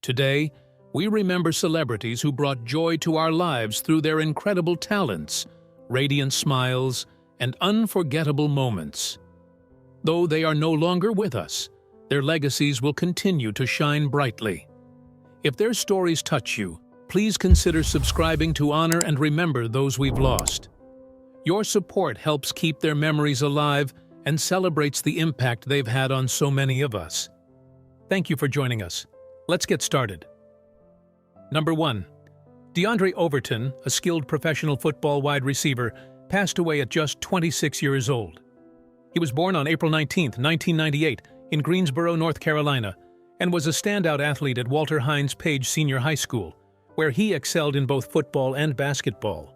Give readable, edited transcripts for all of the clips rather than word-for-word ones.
Today, we remember celebrities who brought joy to our lives through their incredible talents, radiant smiles, and unforgettable moments. Though they are no longer with us, their legacies will continue to shine brightly. If their stories touch you, please consider subscribing to honor and remember those we've lost. Your support helps keep their memories alive and celebrates the impact they've had on so many of us. Thank you for joining us. Let's get started. Number 1. DeAndre Overton, a skilled professional football wide receiver, passed away at just 26 years old. He was born on April 19, 1998, in Greensboro, North Carolina, and was a standout athlete at Walter Hines Page Senior High School, where he excelled in both football and basketball.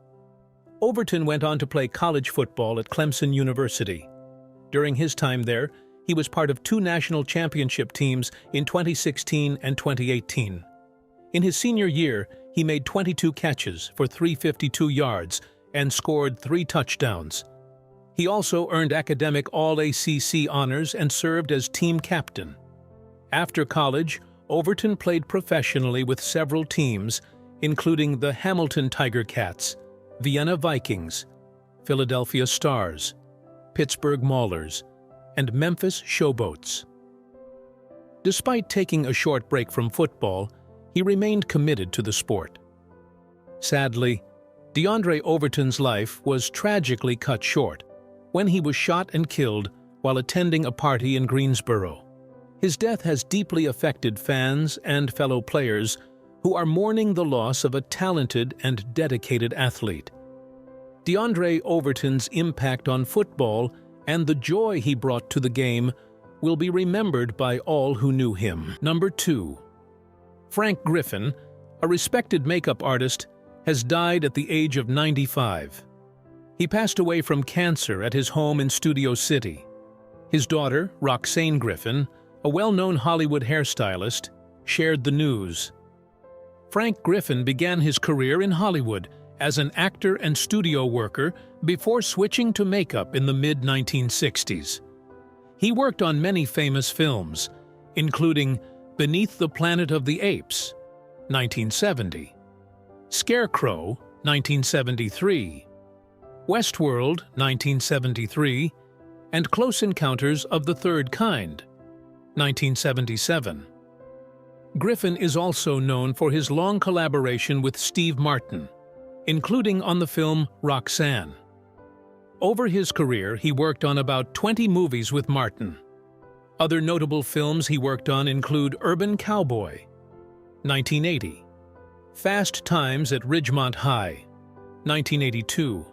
Overton went on to play college football at Clemson University. During his time there, he was part of 2 national championship teams in 2016 and 2018. In his senior year, he made 22 catches for 352 yards and scored 3 touchdowns. He also earned academic All-ACC honors and served as team captain. After college, Overton played professionally with several teams, including the Hamilton Tiger Cats, Vienna Vikings, Philadelphia Stars, Pittsburgh Maulers, and Memphis Showboats. Despite taking a short break from football, he remained committed to the sport. Sadly, DeAndre Overton's life was tragically cut short when he was shot and killed while attending a party in Greensboro. His death has deeply affected fans and fellow players who are mourning the loss of a talented and dedicated athlete. DeAndre Overton's impact on football and the joy he brought to the game will be remembered by all who knew him. Number 2. Frank Griffin, a respected makeup artist, has died at the age of 95. He passed away from cancer at his home in Studio City. His daughter, Roxane Griffin, a well-known Hollywood hairstylist, shared the news. Frank Griffin began his career in Hollywood as an actor and studio worker before switching to makeup in the mid-1960s. He worked on many famous films, including Beneath the Planet of the Apes, 1970, Scarecrow, 1973, Westworld, 1973, and Close Encounters of the Third Kind, 1977. Griffin is also known for his long collaboration with Steve Martin, including on the film Roxanne. Over his career, he worked on about 20 movies with Martin. Other notable films he worked on include Urban Cowboy, 1980, Fast Times at Ridgemont High, 1982,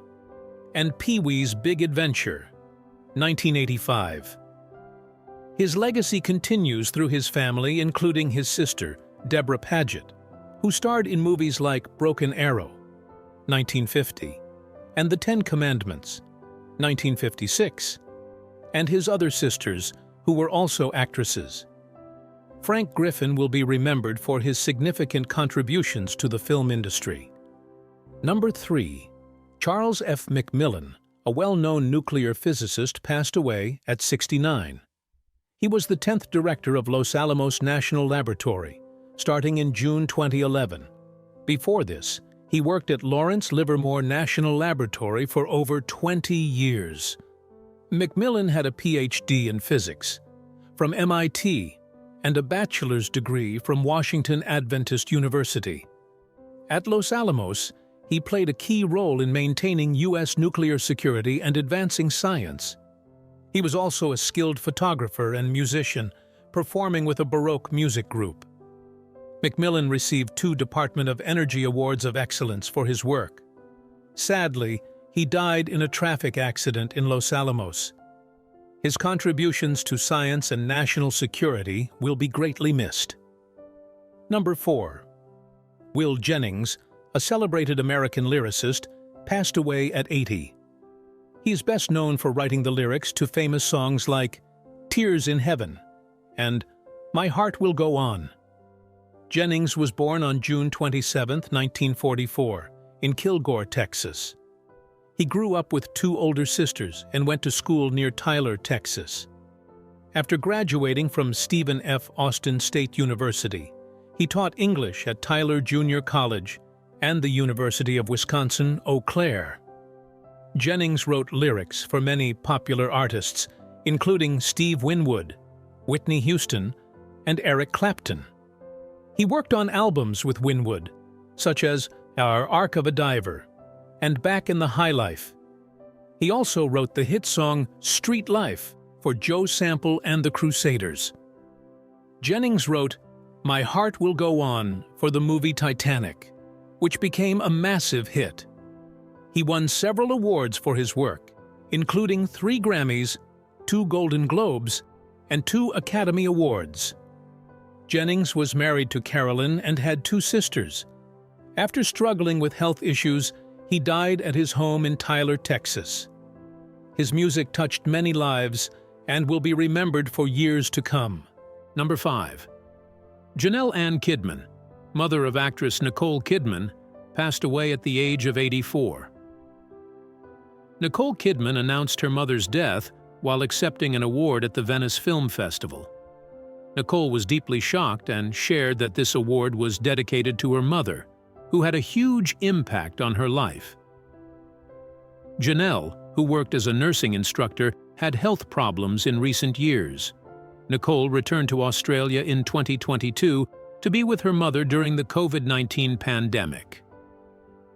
and Pee-wee's Big Adventure, 1985. His legacy continues through his family, including his sister, Deborah Paget, who starred in movies like Broken Arrow, 1950, and The Ten Commandments, 1956, and his other sisters, who were also actresses. Frank Griffin will be remembered for his significant contributions to the film industry. Number 3. Charles F. McMillan, a well-known nuclear physicist, passed away at 69. He was the 10th director of Los Alamos National Laboratory, starting in June 2011. Before this, he worked at Lawrence Livermore National Laboratory for over 20 years. McMillan had a PhD in physics from MIT and a bachelor's degree from Washington Adventist University. At Los Alamos, he played a key role in maintaining U.S. nuclear security and advancing science. He was also a skilled photographer and musician, performing with a Baroque music group. McMillan received 2 Department of Energy Awards of Excellence for his work. Sadly, he died in a traffic accident in Los Alamos. His contributions to science and national security will be greatly missed. Number 4. Will Jennings, a celebrated American lyricist, passed away at 80. He is best known for writing the lyrics to famous songs like Tears in Heaven and My Heart Will Go On. Jennings was born on June 27, 1944, in Kilgore, Texas. He grew up with 2 older sisters and went to school near Tyler, Texas. After graduating from Stephen F. Austin State University, He taught English at Tyler Junior College and the University of Wisconsin-Eau Claire. Jennings wrote lyrics for many popular artists, including Steve Winwood, Whitney Houston, and Eric Clapton. He worked on albums with Winwood, such as Our Ark of a Diver and Back in the High Life. He also wrote the hit song Street Life for Joe Sample and the Crusaders. Jennings wrote My Heart Will Go On for the movie Titanic, which became a massive hit. He won several awards for his work, including 3 Grammys, 2 Golden Globes, and 2 Academy Awards. Jennings was married to Carolyn and had 2 sisters. After struggling with health issues, he died at his home in Tyler, Texas. His music touched many lives and will be remembered for years to come. Number 5. Janelle Kidman, mother of actress Nicole Kidman, passed away at the age of 84. Nicole Kidman announced her mother's death while accepting an award at the Venice Film Festival. Nicole was deeply shocked and shared that this award was dedicated to her mother, who had a huge impact on her life. Janelle, who worked as a nursing instructor, had health problems in recent years. Nicole returned to Australia in 2022 to be with her mother during the COVID-19 pandemic.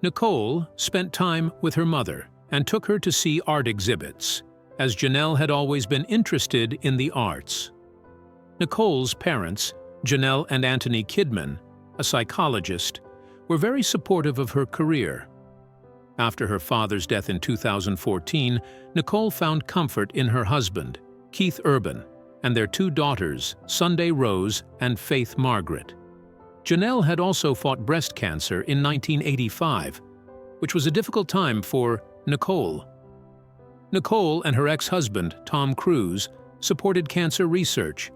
Nicole spent time with her mother and took her to see art exhibits, as Janelle had always been interested in the arts. Nicole's parents, Janelle and Anthony Kidman, a psychologist, were very supportive of her career. After her father's death in 2014, Nicole found comfort in her husband, Keith Urban, and their 2 daughters, Sunday Rose and Faith Margaret. Janelle had also fought breast cancer in 1985, which was a difficult time for Nicole. Nicole and her ex-husband, Tom Cruise, supported cancer research,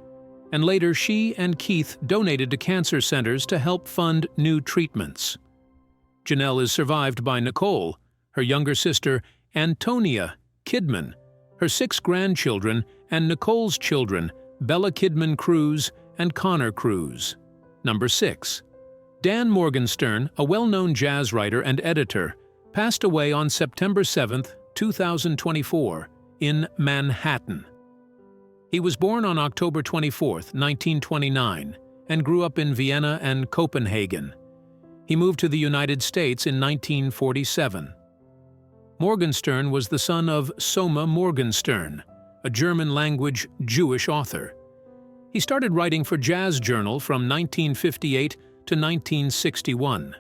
and later she and Keith donated to cancer centers to help fund new treatments. Janelle is survived by Nicole, her younger sister, Antonia Kidman, her 6 grandchildren, and Nicole's children, Bella Kidman Cruz and Connor Cruz. Number 6. Dan Morgenstern, a well-known jazz writer and editor, passed away on September 7, 2024, in Manhattan. He was born on October 24, 1929, and grew up in Vienna and Copenhagen. He moved to the United States in 1947. Morgenstern was the son of Soma Morgenstern, a German-language Jewish author. He started writing for Jazz Journal from 1958 to 1961.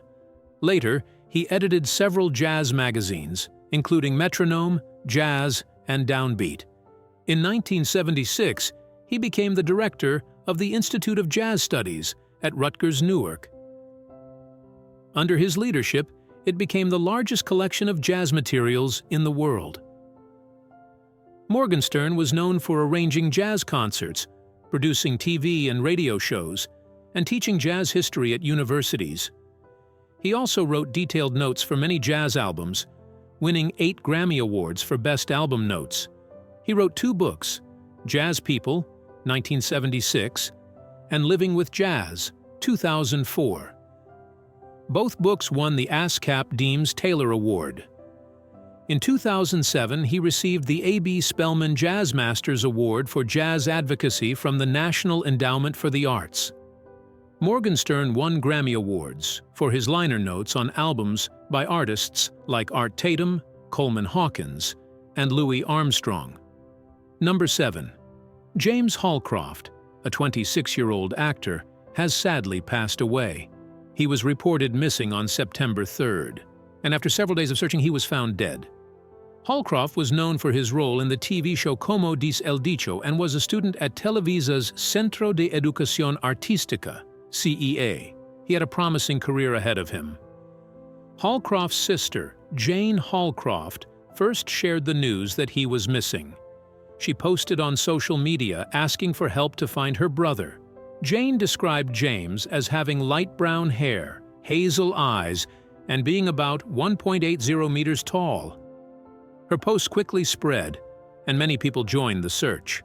Later, he edited several jazz magazines, including Metronome, Jazz, and Downbeat. In 1976, he became the director of the Institute of Jazz Studies at Rutgers Newark. Under his leadership, it became the largest collection of jazz materials in the world. Morgenstern was known for arranging jazz concerts, producing TV and radio shows, and teaching jazz history at universities. He also wrote detailed notes for many jazz albums, winning 8 Grammy Awards for Best Album Notes. He wrote 2 books, Jazz People, 1976, and Living with Jazz, 2004. Both books won the ASCAP Deems Taylor Award. In 2007, he received the A.B. Spellman Jazz Masters Award for Jazz Advocacy from the National Endowment for the Arts. Morgenstern won Grammy Awards for his liner notes on albums by artists like Art Tatum, Coleman Hawkins, and Louis Armstrong. Number 7. James Holcroft, a 26-year-old actor, has sadly passed away. He was reported missing on September 3rd, and after several days of searching, he was found dead. Holcroft was known for his role in the TV show Como dice el dicho and was a student at Televisa's Centro de Educación Artística, CEA. He had a promising career ahead of him. Holcroft's sister, Jane Holcroft, first shared the news that he was missing. She posted on social media asking for help to find her brother. Jane described James as having light brown hair, hazel eyes, and being about 1.80 meters tall. Her post quickly spread, and many people joined the search.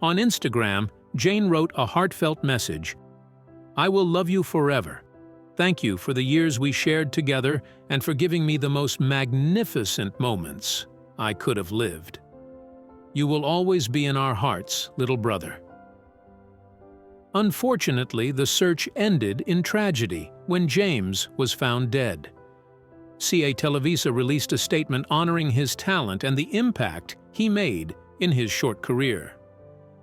On Instagram, Jane wrote a heartfelt message. I will love you forever. Thank you for the years we shared together and for giving me the most magnificent moments I could have lived. You will always be in our hearts, little brother." Unfortunately, the search ended in tragedy when James was found dead. CA Televisa released a statement honoring his talent and the impact he made in his short career.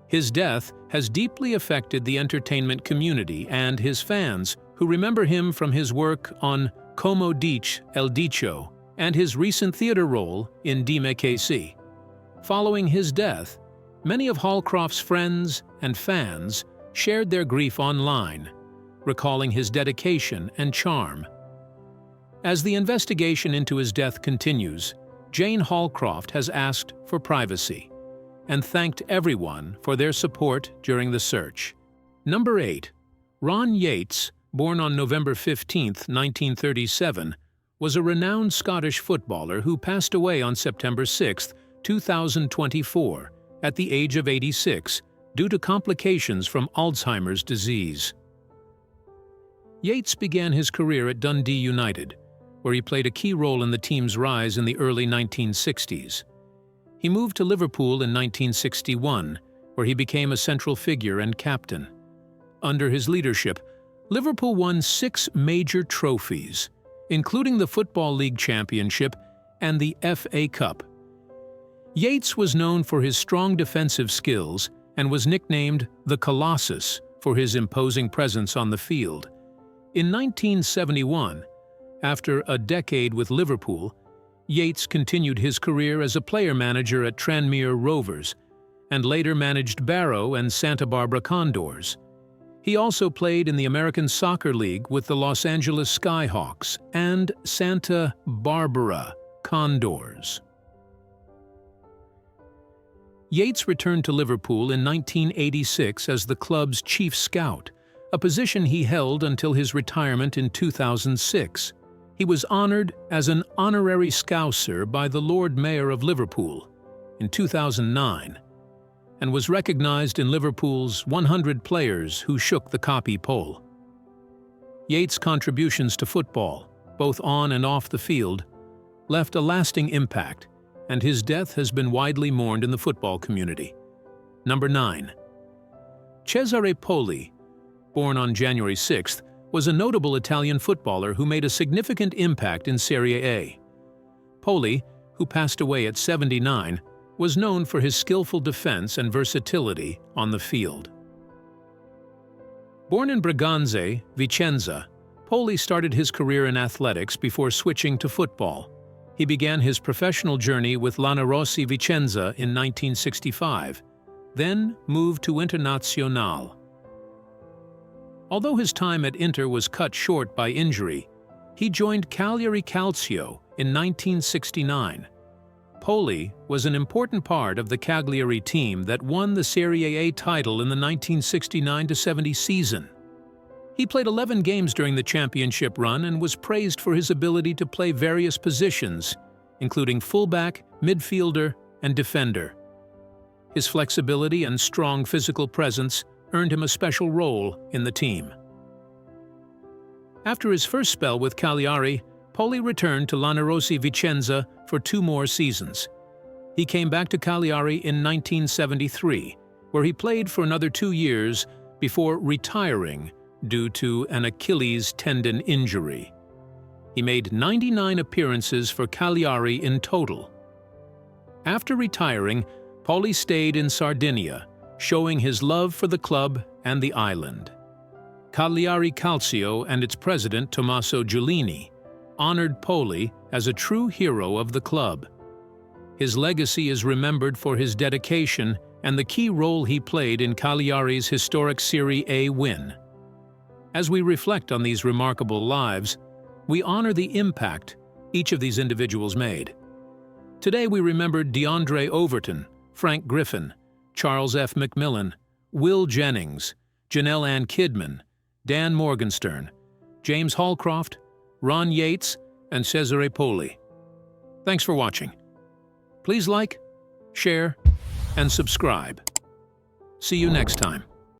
His death has deeply affected the entertainment community and his fans, who remember him from his work on Como Dice El Dicho and his recent theater role in Dime Que Si. Following his death, many of Hallcroft's friends and fans shared their grief online, recalling his dedication and charm. As the investigation into his death continues, Jane Hallcroft has asked for privacy and thanked everyone for their support during the search. Number 8. Joh Yates, born on November 15, 1937, was a renowned Scottish footballer who passed away on September 6, 2024, at the age of 86, due to complications from Alzheimer's disease. Yates began his career at Dundee United, where he played a key role in the team's rise in the early 1960s. He moved to Liverpool in 1961, where he became a central figure and captain. Under his leadership, Liverpool won 6 major trophies, including the Football League Championship and the FA Cup. Yates was known for his strong defensive skills and was nicknamed the Colossus for his imposing presence on the field. In 1971, after a decade with Liverpool, Yates continued his career as a player-manager at Tranmere Rovers and later managed Barrow and Santa Barbara Condors. He also played in the American Soccer League with the Los Angeles Skyhawks and Santa Barbara Condors. Yates returned to Liverpool in 1986 as the club's chief scout, a position he held until his retirement in 2006. He was honored as an honorary Scouser by the Lord Mayor of Liverpool in 2009 and was recognized in Liverpool's 100 Players Who Shook the Copy poll. Yates' contributions to football, both on and off the field, left a lasting impact, and his death has been widely mourned in the football community. Number 9. Cesare Poy, born on January 6th, was a notable Italian footballer who made a significant impact in Serie A. Poy, who passed away at 79, was known for his skillful defense and versatility on the field. Born in Braganza, Vicenza, Poy started his career in athletics before switching to football. He began his professional journey with Lanerossi Vicenza in 1965, then moved to Internazionale. Although his time at Inter was cut short by injury, he joined Cagliari Calcio in 1969. Poy was an important part of the Cagliari team that won the Serie A title in the 1969-70 season. He played 11 games during the championship run and was praised for his ability to play various positions, including fullback, midfielder, and defender. His flexibility and strong physical presence earned him a special role in the team. After his first spell with Cagliari, Poy returned to Lanerossi Vicenza for 2 more seasons. He came back to Cagliari in 1973, where he played for another 2 years before retiring due to an Achilles tendon injury. He made 99 appearances for Cagliari in total. After retiring, Poy stayed in Sardinia, showing his love for the club and the island. Cagliari Calcio and its president, Tommaso Giulini, honored Poy as a true hero of the club. His legacy is remembered for his dedication and the key role he played in Cagliari's historic Serie A win. As we reflect on these remarkable lives, we honor the impact each of these individuals made. Today we remember DeAndre Overton, Frank Griffin, Charles F. McMillan, Will Jennings, Janelle Kidman, Dan Morgenstern, James Hallcroft, Joh Yates, and Cesare Poy. Thanks for watching. Please like, share, and subscribe. See you next time.